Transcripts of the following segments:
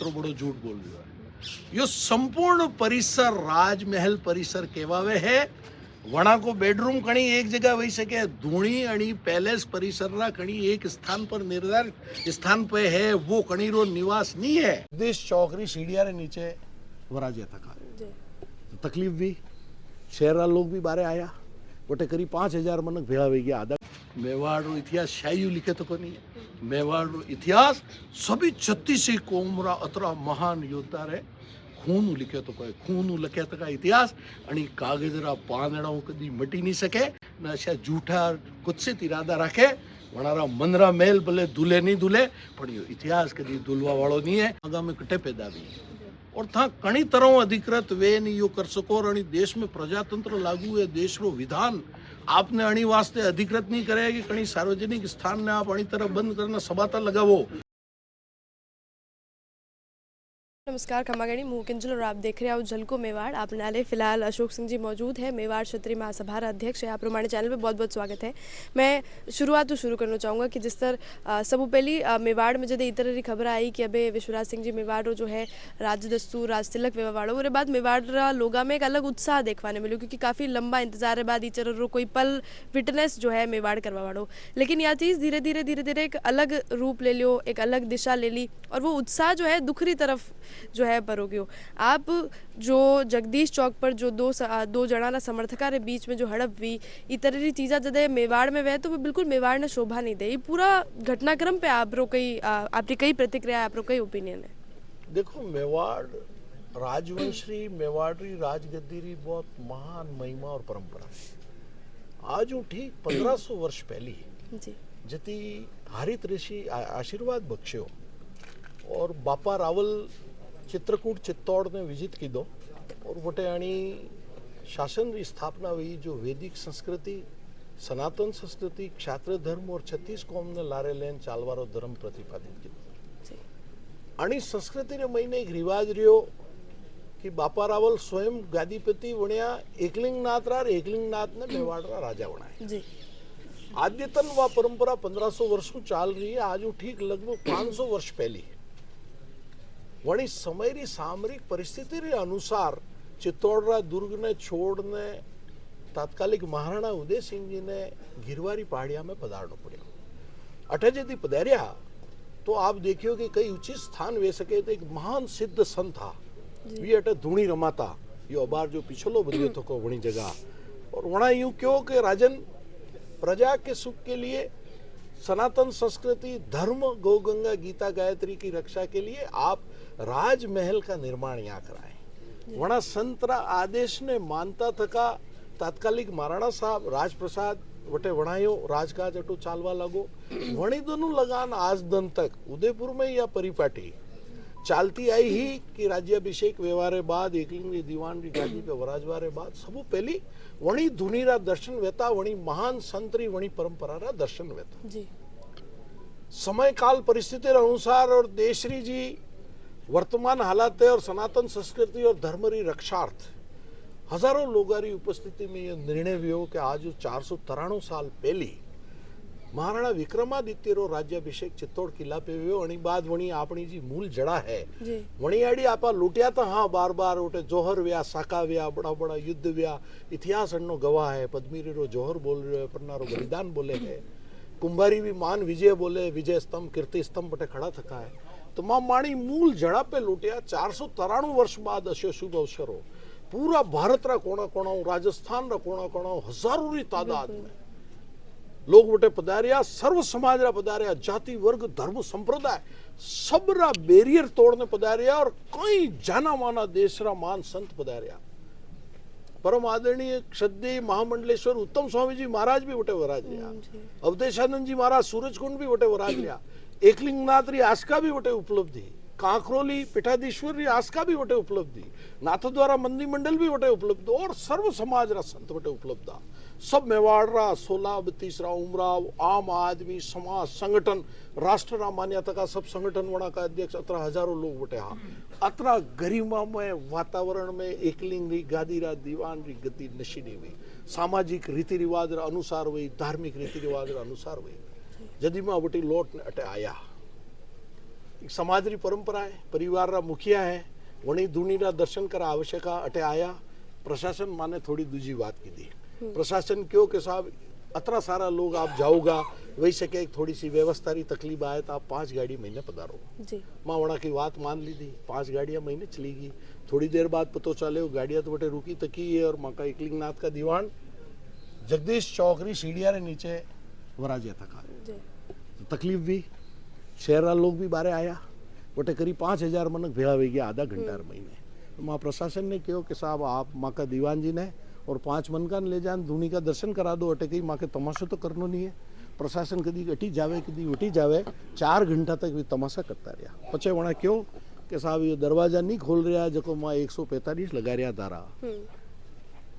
तो बड़ो झूठ बोल रहा है। यो संपूर्ण परिसर राजमहल परिसर केवावे है। वणा को बेडरूम कणी एक जगह वही सके, धूणी आणि पैलेस परिसर रा कणी एक स्थान पर निर्धारित स्थान पे है, वो कणी रो निवास नहीं है। देश चौकरी सीढ़िया रे नीचे वराजे थका तो तकलीफ भी शहर लोग भी बारे आया, गोटे करीब 5000 मनक भेड़ा हुई गया। आधा मेवाड़ रो इतिहास शायू लिखे तो कोनी है। मेवाड़ रो इतिहास सभी 36 कोमरा अतरा महान योद्धा रे खून लिखे तो कोई खून लख्या तक इतिहास आणि कागजरा पांदड़ा कदी मटी नहीं सके न अशा जूठा कुत्सित इरादा रखे। वणारा मनरा मेल भले दूल्हे नहीं दूल्हे पण यो इतिहास कदी दूलवा वाळो नहीं है। आगामी कटे पैदा भी और था कणी तरह अधिकृत वे नहीं यो कर सको। और देश में प्रजातंत्र लागू है, देश रो विधान आपने अणी वास्ते अधिकृत नहीं करे कि कणी सार्वजनिक स्थान ने आप अणी तरफ बंद करना सबाता लगावो। नमस्कार, खमागणी मुँह किंजल और आप देख रहे हो झलको मेवाड़। आप नाले फिलहाल अशोक सिंह जी मौजूद है, मेवाड़ क्षत्रिय महासभा अध्यक्ष है। आप प्रमाणे चैनल पे बहुत बहुत स्वागत है। मैं शुरू करना चाहूँगा कि जिस तरह सब पहली मेवाड़ में जब इतर री खबर आई कि अबे विश्वराज सिंह जी मेवाड़ जो है राज दस्तूर राज तिलक वेवाड़ो और बाद मेवाड़ लोगा में एक अलग उत्साह देखने मिलो, क्योंकि काफ़ी लंबा इंतजार बाद इचर रो कोई पल विटनेस जो है मेवाड़ करवा वाड़ो। लेकिन यह चीज़ धीरे धीरे एक अलग रूप ले लियो, एक अलग दिशा ले ली और वो उत्साह जो है दुखरी तरफ जो है बरोगे हो। आप जो जगदीश चौक पर जो दो जना समर्थका रे बीच में जो हड़प हुई इतरी चीज़ा जदे मेवाड़ में वह तो वो बिल्कुल मेवाड़ ने शोभा नहीं दे। पूरा घटनाक्रम पे आपकी कई प्रतिक्रिया, आप कई ओपिनियन है? देखो, मेवाड़ राजवंशी मेवाड़ी राजगद्दी बहुत महान महिमा और परंपरा है। आज ठीक 1500 वर्ष पहली जी जति हरित ऋषि आशीर्वाद बख्श्यो और बापा रावल चित्रकूट चित्तौड़ ने विजित की दो और वोटे आनी शासन की स्थापना हुई। जो वैदिक संस्कृति सनातन संस्कृति क्षात्र धर्म और 36 कौम ने लारे लेन चालवारो धर्म प्रतिपादित किया। आणि संस्कृति रे महीने एक रिवाज रियो कि बापा रावल स्वयं गादीपति वणिया एकलिंगनाथ रा एकलिंगनाथ ने मेवाड़ रा राजा बनाए। आद्यतन वह परंपरा 1500 वर्षों चाल रही है। आज ठीक लगभग 500 वर्ष पहली वणी समय री सामरिक परिस्थिति रे अनुसार चित्तौड़रा दुर्ग ने छोड़ने तात्कालिक महाराणा उदय सिंह जी ने गिरवारी पहाड़िया में पधारना पड़े। अठे यदि पधारिया तो आप देखियो कि कई उचित स्थान वे सके थे। एक महान सिद्ध संत था वी अटे धूणी रमाता यो अबार जो पिछलो बदियो तो को वणी जगह और वणा यूं क्यों कि राजन प्रजा के सुख के लिए सनातन संस्कृति धर्म गौगंगा गीता गायत्री की रक्षा के लिए आप राजमहल का निर्माण यहाँ कराए। वणा संतरा आदेश ने मानता थका तात्कालिक महाराणा साहब राजप्रसाद वटे वणायो राजकाज अटो चालवा लगो। वणी दोनों लगान आज दिन तक उदयपुर में या परिपाटी चालती आई ही कि राज्याभिषेक व्यवहारे बाद एकलिंग दीवान की गादी पे वराजवारे बाद सबू पहली वणी धुनी रा दर्शन वेता, वणी महान संतरी वणी परंपरा रा दर्शन वेता जी। समय काल परिस्थिति अनुसार और देशरी जी वर्तमान हालात और सनातन संस्कृति और धर्म री रक्षार्थ हजारों लोगों की उपस्थिति में यह निर्णय हुआ कि आज 493 साल पहली महाराणा विक्रमादित्य रो राज्याभिषेक चित्तौड़ किला पे हुए। आणि बाद वणी अपनी जी मूल जड़ा है वणी आड़ी आपा लूटिया था। हाँ, बार बार उठे जोहर व्या साका व्या बड़ा बड़ा युद्ध व्या इतिहास अन्नो गवाह है। पद्मीरी रो जोहर बोल रहे पन्ना रो बलिदान बोले है। कुंभारी भी मान विजय बोले, विजय स्तंभ कीर्ति स्तंभ बटे खड़ा थका है। तो मां माणी मूल जड़ा पे लूटिया 493 वर्ष बाद अशो शुभ अवसर हो पूरा भारत रा कोना कोना राजस्थान रा कोना कोना हजारों री तादाद में लोग बटे पधारिया। सर्व समाज रा पधारिया, जाति वर्ग धर्म संप्रदाय सब रा बैरियर तोड़ने पधारिया और कई जाना माना देश रा मान संत पधारिया। परम आदरणीय श्रद्धेय महामंडलेश्वर उत्तम स्वामी जी महाराज भी बटे वराज लिया। अवधेशानंद जी महाराज सूरजकुंड भी बटे वराज लिया। एकलिंगनाथ री आस्का भी बटे उपलब्धि, कांकरोली पीठाधीश्वर री आस्का भी बटे उपलब्धि, नाथद्वारा मंदिर मंडल भी बटे उपलब्ध और सर्व समाज रा संत बटे उपलब्ध। सब मेवाड़ रा 16 32 रा उमराव आम आदमी समाज संगठन राष्ट्र रा मान्यता का सब संगठन वणा का अध्यक्ष अतरा हजारों लोग बटे। हाँ, अतरा गरिमा में वातावरण में एकलिंग री गादी रा दीवान री गद्दी नशीनी हुई। सामाजिक रीति रिवाज रा अनुसार हुई, धार्मिक रीति रिवाज रा अनुसार हुई। जदि मां बटी लौट ने अटे आया एक समाजरी परंपरा है, परिवार रा मुखिया है, वणी धूनी रा दर्शन करा आवश्यका अटे आया। प्रशासन माने थोड़ी दूजी बात की दी। प्रशासन क्यों कि साहब अतरा सारा लोग आप जाओगा वही सके एक थोड़ी सी व्यवस्था री तकलीफ आए तो आप 5 गाड़ी महीने पधारो जी माँ वणा की बात मान ली थी। 5 गाड़ियां महीने चली गई। थोड़ी देर बाद पतो चले वो गाड़ियां तो बटे रुकी तकी है और माँ का एकलिंगनाथ का दीवान जगदीश चौकरी सीढ़िया रे नीचे वराजिया था। जी तकलीफ भी शहर लोग भी बारे आया बटे करीब 5000 मनक भेड़ा हुई गया आधा घंटा महीने। तो माँ प्रशासन ने कहो कि साहब आप माँ का दीवान जी ने और 5 मन का ले जान धूनी का दर्शन करा दो। अटे कहीं माँ के तमाशो तो करनो नहीं है। प्रशासन कदी अटी जावे कदी उठी जावे 4 घंटा तक भी तमाशा करता रहा। पचे वणा क्यों कि साहब ये दरवाजा नहीं खोल रहा जको माँ 145 लगा रहा धारा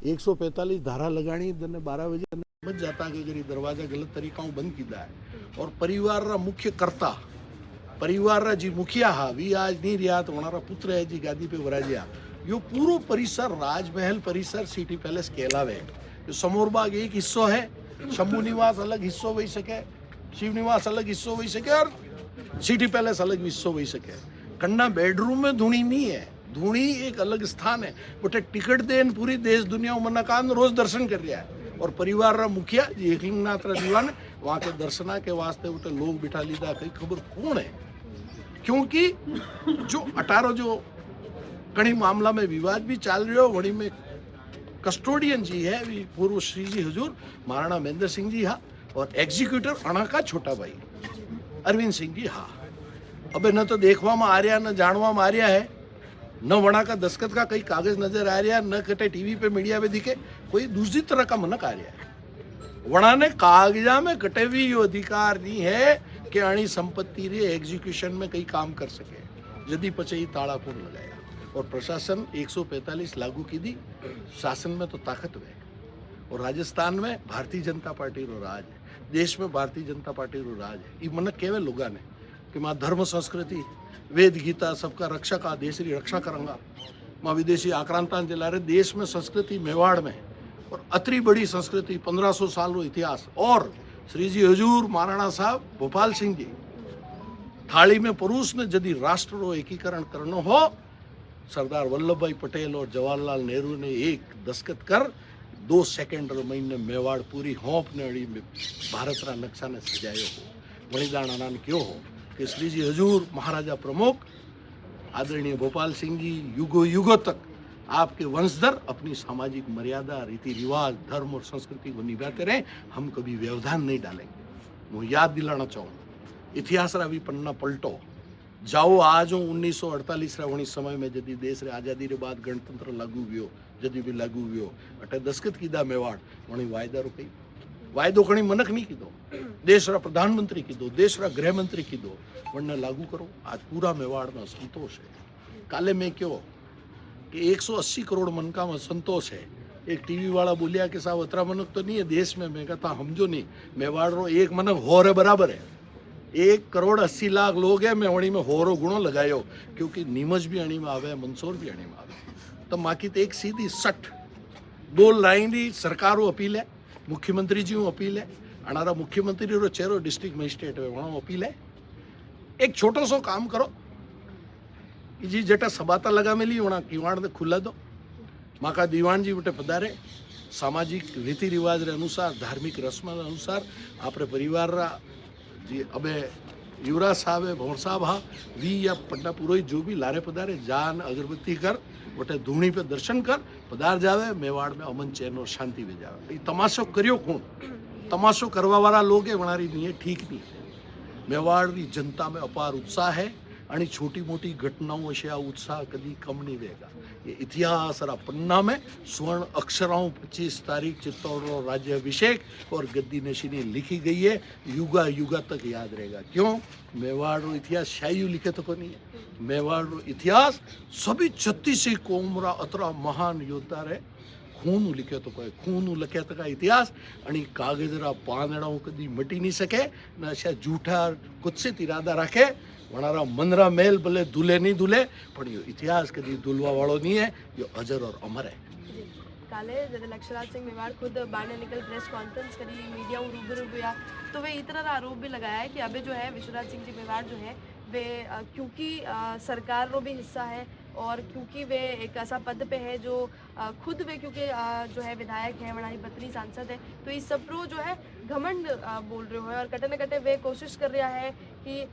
145 धारा लगानी दिन 12 बजे समझ जाता कि अगर ये दरवाजा गलत तरीका बंद किया है। और परिवार रा मुख्य कर्ता परिवार रा जी मुखिया हा वी आज नहीं रहा तो हमारा पुत्र है जी गादी पे वराजिया। यो पूरो परिसर राजमहल परिसर सिटी पैलेस कहलावे। जो समोरबाग एक हिस्सो है, शंभू निवास अलग हिस्सो वही सके, शिव निवास अलग हिस्सो वही सके और सिटी पैलेस अलग हिस्सो वही सके। कन्ना बेडरूम में धूनी नहीं है, धूनी एक अलग स्थान है। बटे टिकट देन पूरी देश दुनिया मनकान रोज दर्शन कर रहा है। और परिवार रा मुखिया जी एकलिंगनाथ रा दीवान वहाँ के दर्शना के वास्ते उठे लोग बिठा लीधा। कई खबर कौन है क्योंकि जो 18 जो कड़ी मामला में विवाद भी चल रही हो वही में कस्टोडियन जी है पूर्व श्री जी हजूर महाराणा महेंद्र सिंह जी हा और एग्जीक्यूटर अणा का छोटा भाई अरविंद सिंह जी हा। अबे न तो देखवा में आ रहा न जानवा में आ रहा है, न वणा का दस्खत का कई कागज नजर आ रहा, न कटे टीवी पे मीडिया पे दिखे कोई दूसरी तरह का मनक आ रहा है। वणा ने कागजा में कटे भी यो अधिकार नहीं है कि अणी संपत्ति रे एग्जीक्यूशन में कई काम कर सके। यदि पचे ही ताला कौन लगाया। और प्रशासन 145 लागू की दी। शासन में तो ताकत है और राजस्थान में भारतीय जनता पार्टी रो राज है, देश में भारतीय जनता पार्टी रो राज है। ये मनक केवे लोगा ने कि माँ धर्म संस्कृति वेद गीता सबका रक्षा का देश री रक्षा करूंगा। माँ विदेशी आक्रांता जिला रे देश में संस्कृति मेवाड़ में और अतरी बड़ी संस्कृति 1500 साल रो इतिहास। और श्री जी हजूर महाराणा साहब भोपाल सिंह जी थाली में पुरुष ने यदि राष्ट्र रो एकीकरण करनो हो सरदार वल्लभ भाई पटेल और जवाहरलाल नेहरू ने एक दस्खत कर 2 सेकंड महीने मेवाड़ पूरी होंप ने अड़ी में भारत रा नक्शा ने सजायो हो। वणिदान आनंद क्यों हो कि श्री जी हजूर महाराजा प्रमुख आदरणीय भोपाल सिंह जी युगों युगों तक आपके वंशधर अपनी सामाजिक मर्यादा रीति रिवाज धर्म और संस्कृति को निभाते रहे। हम कभी व्यवधान नहीं डालेंगे। मैं याद दिलाना चाहूँ इतिहास रा भी पन्ना पलटो जाओ। आज 1948 वणी समय में जदि देश रे आज़ादी रे बाद गणतंत्र लागू हुयो जदि भी लागू हुयो अटे दस्खत कीधा मेवाड़ वणी वायदा रो कई वायदो घणी मनक नहीं कीधो। देश रा प्रधानमंत्री कीधो, देश रा गृह मंत्री कीधो वणने लागू करो। आज पूरा मेवाड़ में संतोष है। काले में क्यों कि 180 करोड़ मनका में संतोष है। एक टीवी वाला बोलिया कि साहब अतरा मनक तो नहीं है देश में। मैं कहता समझो नहीं मेवाड़ रो एक मनक हो रे बराबर है। 1,80,00,000 लोग है। मैं वणी में होरो गुणो लगायो क्योंकि नीमच भी अणी में आवे मंदसौर भी अणी में आवे। तो माकी तो एक सीधी सट 2 लाइन ही सरकार अपील है, मुख्यमंत्री जी अपील है। अणारा मुख्यमंत्री रो चेहरो डिस्ट्रिक्ट मजिस्ट्रेट है वहाँ अपील है। एक छोटो सो काम करो जी जटा सबाता लगा मिली वहाँ किवाड़ खुला दो। माँ का दीवान जी बटे पधारे सामाजिक रीति रिवाज रे अनुसार धार्मिक रस्म अनुसार आपरे परिवार रा जी अबे युवराज साहब है भंवर साहब हा वी या पन्ना पुरोहित जो भी लारे पधारे जान अगरबत्ती कर बटे धूणी पे दर्शन कर पधार जावे। मेवाड़ में अमन चैन और शांति में जावे। तमाशो करियो कौन तमाशो करवा वाला लोग है वणारी नहीं है ठीक नहीं है। मेवाड़ की जनता में अपार उत्साह है आणि छोटी मोटी घटनाओं से आ उत्साह कभी कम नहीं रहेगा। ये इतिहास रा पन्ना में स्वर्ण अक्षरों 25 तारीख चित्तौड़ राज्याभिषेक और गद्दी नशीनी लिखी गई है। युगा युगा तक याद रहेगा। क्यों मेवाड़ रो इतिहास शायू लिखे तो को नहीं है। मेवाड़ रो इतिहास सभी 36 कौम रा अतरा महान योद्धा रे खून लिखे तो कोई खून लखे तो का इतिहास आणि कागज रा पांदड़ों कदी मटी नहीं सके न ऐसा झूठा कुत्सित इरादा रखे। वणारा मनरा मेल भले धुले नहीं धुले पण यो इतिहास कदी धुलवा वालो नहीं है। यो अजर और अमर है। काले जैसे लक्षराज सिंह मेवाड़ खुद बाहर निकल प्रेस कॉन्फ्रेंस करी मीडिया रूबरू हुआ तो वे इतना आरोप भी लगाया है कि अभी जो है विश्वराज सिंह जी मेवाड़ जो है वे क्योंकि सरकार रो भी हिस्सा है और क्योंकि वे एक ऐसा पद पे है जो खुद वे क्योंकि जो है विधायक है वहाँ बतरी सांसद है, तो इस सब रो जो है घमंड बोल रहे हो और कटे न कटे वे कोशिश कर रहा है कि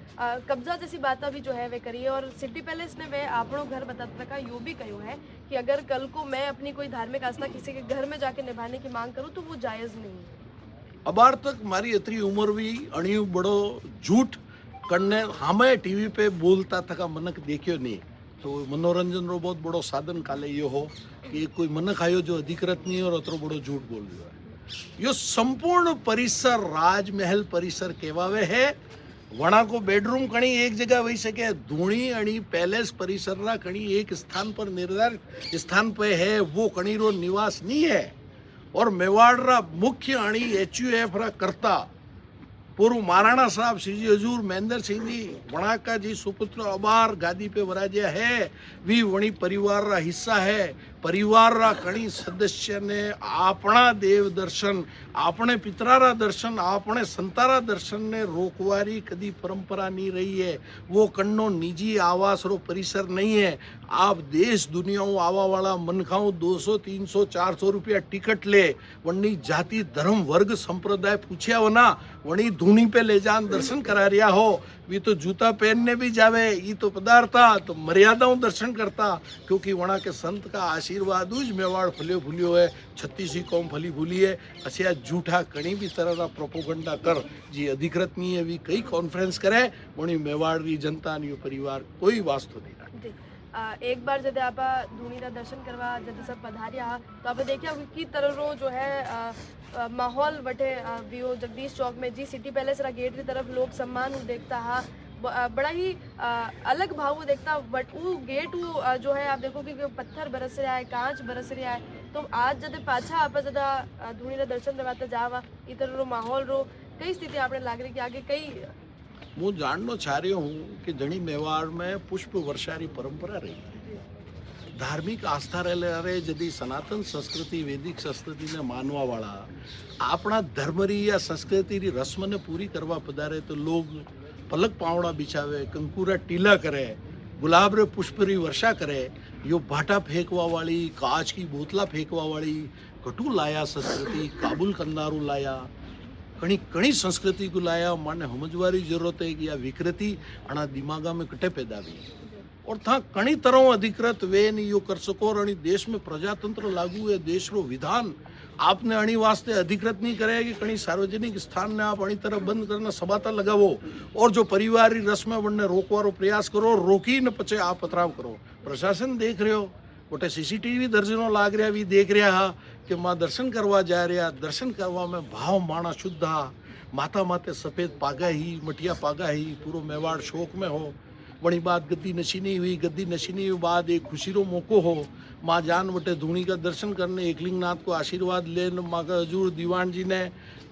कब्जा जैसी बात भी जो है वे करिए। और सिटी पैलेस ने वे आपनो घर बताता का यो भी कहो है कि अगर कल को मैं अपनी कोई धार्मिक आस्था किसी के घर में जाके निभाने की मांग करूँ तो वो जायज़ नहीं है। अबार तक मारी इतनी उम्र भी अणियो बड़ो झूठ करने हमें टीवी पे बोलता था मनक देखियो नहीं, तो मनोरंजन रो बहुत बड़ो साधन काले ये हो कि कोई मनक आयो जो अधिकृत नहीं और अतरो बड़ो झूठ बोल रहा है। यो संपूर्ण परिसर राजमहल परिसर केवावे है, वणा को बेडरूम कणी एक जगह वही सके, धूणी अणी पैलेस परिसर रा कणी एक स्थान पर निर्धारित स्थान पे है, वो कणी रो निवास नहीं है। और मेवाड़ रा मुख्य अणी HUF रा करता पूर्व महाराणा साहब श्री जी हजूर महेंद्र सिंह जी वणाका जी सुपुत्र अबार गादी पे वराज्या है, वी वणी परिवार रा हिस्सा है। परिवार रा कणी सदस्य ने अपना देव दर्शन, अपने पितरारा दर्शन, अपने संतारा दर्शन ने रोकवारी कदी परंपरा नहीं रही है। वो कन्नो निजी आवास रो परिसर नहीं है। आप देश दुनियाओं आवा वाला मनखाओं 200 300 400 रुपया टिकट ले, वनी जाति धर्म वर्ग संप्रदाय पूछया हो ना, वनी धूनी पे ले जान दर्शन करा रिया हो। वी तो जूता पहनने भी जावे, ये तो पदार्था तो मर्यादाओं दर्शन करता, क्योंकि वहाँ के संत का आशीर्वाद उज मेवाड़ फलियो फुलियो है, 36 कौम फली फूली है। असिया झूठा कणी भी तरह का प्रोपोगंडा कर जी अधिकृत नहीं है, वी कई कॉन्फ्रेंस करे वणी मेवाड़ री जनता नी परिवार कोई वास्तव नहीं रखते। एक बार जब आप धूनी का दर्शन करवा जब सब पधारिया तो आप देखिए कि तरह रो जो है माहौल बटे वियो जगदीश चौक में जी सिटी पैलेस रा गेट की तरफ लोग सम्मान देखता हा बड़ा ही अलग भाव देखता, बट वो गेट वो जो है आप देखो कि पत्थर बरस रहा है, कांच बरस रहा है। तो आज जब पाछा आप जदा धूनी का दर्शन करवाते जावा इधर रो माहौल रो कई स्थिति आपने लाग रही कि आगे कई હું જાણનો ચાર્યો हूँ कि जणी मेवाड़ में पुष्प वर्षा री परंपरा रही है। धार्मिक आस्था रहे जदी सनातन संस्कृति वैदिक संस्कृति ने मानवा वाला अपना धर्म री या संस्कृति री रस्म ने पूरी करवा पधारे तो लोग पलक पावड़ा बिछावे, कंकुरा टीला करे, गुलाब रे पुष्प री वर्षा करे। यो भाटा फेंकवा वाली, कांच की बोतला फेंकवा वाली कटू लाया संस्कृति, काबुल कंदारू लाया, कणी कणी संस्कृति को लाया। माने समझवारी जरूरत है कि या विकृति अणा दिमागा में कटे पैदा हुई और था कणी तरह अधिकृत वे नहीं यो कर सको। और देश में प्रजातंत्र लागू है, देश रो विधान आपने अणी वास्ते अधिकृत नहीं करे कि कणी सार्वजनिक स्थान ने आप अणी तरह बंद करना सबाता लगावो और जो परिवार री रस्म है वनने रोकवारो प्रयास करो, रोकी न पचे आप पथराव करो। प्रशासन देख रहे हो, गोटे CCTV दर्जनों लाग रहा भी देख रहा हा कि माँ दर्शन करवा जा रहा, दर्शन करवा में भाव माणा शुद्ध हा, माता माते सफ़ेद पागा ही मटिया पागा ही, पूरो मेवाड़ शोक में हो। वणी बात गद्दी नशीनी हुई, गद्दी नशीनी हुई बाद एक खुशी रो मौको हो, माँ जान वटे धूनी का दर्शन करने एकलिंगनाथ को आशीर्वाद लेने माँ का हजूर दीवान जी ने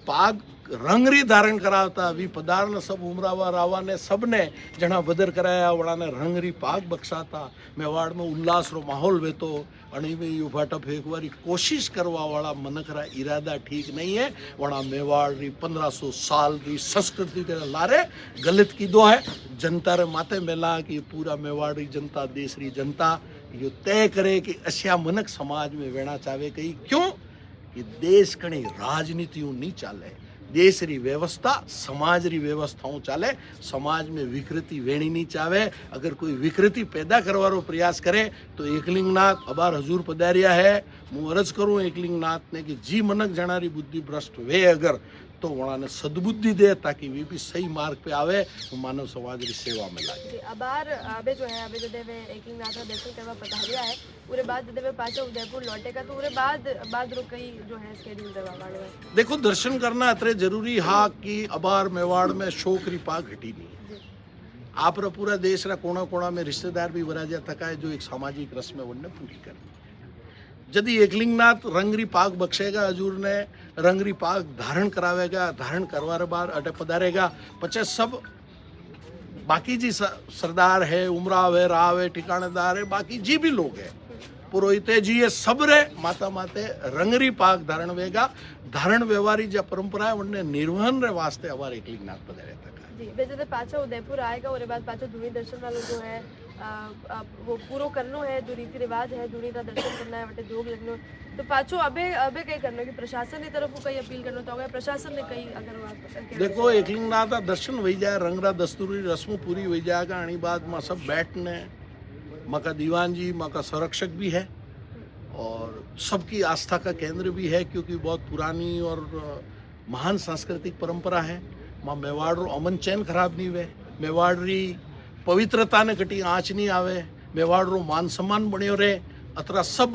पाग रंगरी धारण करावता वी पदार सब उमरावा रावा ने सब ने जना बदर कराया वड़ा ने रंगरी पाग बख्शाता। मेवाड़ में उल्लास रो माहौल वेतो अणी में यू भाटा फेंकवारी कोशिश करवा वाला मनक रा इरादा ठीक नहीं है। वड़ा मेवाड़ री 1500 साल री संस्कृति के लारे गलत की दो है। जनता रे माथे मेला कि पूरा मेवाड़ री जनता देश री जनता यो तय करे कि अशिया मनक समाज में वेणा चावे कही क्यों कि देश कणी राजनीतियों नहीं चाले, देश री व्यवस्था समाज री व्यवस्थाओं चाले। समाज में विकृति वेणी नहीं चावे। अगर कोई विकृति पैदा करवारो प्रयास करे तो एकलिंगनाथ अबार हजूर पधारिया है। हूँ अर्ज करूँ एकलिंगनाथ ने कि जी मनक जनारी बुद्धि भ्रष्ट वे अगर तो वहाँ ने सद्बुद्धि दे ताकि वे भी सही मार्ग पे आवे, वो मानव समाज की सेवा में लागे। अबार अबे जो है अबे जब वे एकलिंगनाथ का दर्शन करवा पधारिया है पूरे बाद जब वे पाछा उदयपुर लौटेगा तो पूरे बाद रो कई जो है स्केड्यूल करवा वाले है। देखो दर्शन करना अतरे जरूरी हा कि अबार मेवाड़ में शोक री पाग घटी नहीं। आप रा पूरा देश रा कोना कोना में रिश्तेदार भी वराजा थका है जो एक सामाजिक रस्म है वनने पूरी कर। यदि एकलिंगनाथ रंगरी पाग बख्शेगा, हजूर ने रंगरी पाग धारण करावेगा, धारण करवाने बाद अटे पधारेगा पचे सब बाकी जी सरदार है, उमराव है, राव है, ठिकानेदार है, बाकी जी भी लोग है, पुरोहित जी ये सब रे माता माते रंगरी पाग धारण वेगा। धारण व्यवहारी जो परंपरा है उनने निर्वहन रे वास्ते हमारे एकलिंगनाथ पधारे तक जी वे जैसे पाछो उदयपुर आएगा और बाद पाछो धूनी दर्शन वालों जो है वो पूरो करनो है, जो रीति रिवाज है धूनी का दर्शन करना है वटे जोग लगनो, तो पाछो अबे अबे कई करनो कि प्रशासन की तरफ कई अपील करनो चाहोगे, प्रशासन ने कई अगर बात देखो एकलिंगनाथ का दर्शन वही जाए, रंगरा दस्तूरी रस्म पूरी हुई जाएगा, आनी बात माँ सब बैठने, माँ का दीवान जी माँ का संरक्षक भी है और सबकी आस्था का केंद्र भी है, क्योंकि बहुत पुरानी और महान सांस्कृतिक परंपरा है। माँ मेवाड़ रो अमन चैन खराब नहीं हुए, मेवाड़ री पवित्रता ने कटी आँच नहीं आवे, मेवाड़ रो मान सम्मान बनियो रहे। अतरा सब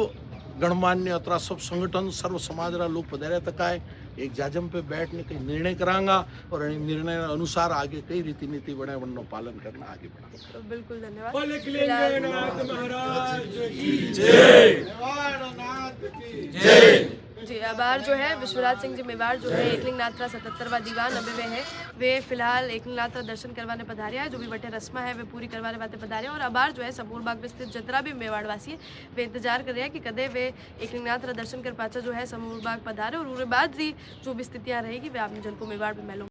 गणमान्य, अतरा सब संगठन सर्व समाज रा लोग पधारे तकाए एक जाजम पे बैठने कई निर्णय करांगा और निर्णय अनुसार आगे कई रीति नीति बने वनो पालन करना आगे बढ़ा। तो बिल्कुल धन्यवाद। जी आभार जो है विश्वराज सिंह जी मेवाड़ जो है एकलिंगनाथ का 77वां दीवान अभी वे है, वे फिलहाल एकलिंगनाथ का दर्शन करवाने पधारिया है, जो भी बटे रस्मा है वे पूरी करवाने वास्ते पधारिया। और आभार जो है समूर बाग में स्थित जतरा भी मेवाड़ वासी है वे इंतजार कर रहे हैं कि कदे वे एकलिंगनाथ का दर्शन कर पाचा जो है समूर बाग पधारे और उसके बाद भी जो भी स्थितियाँ रहेगी वे आपने जलको मेवाड़ में मालूम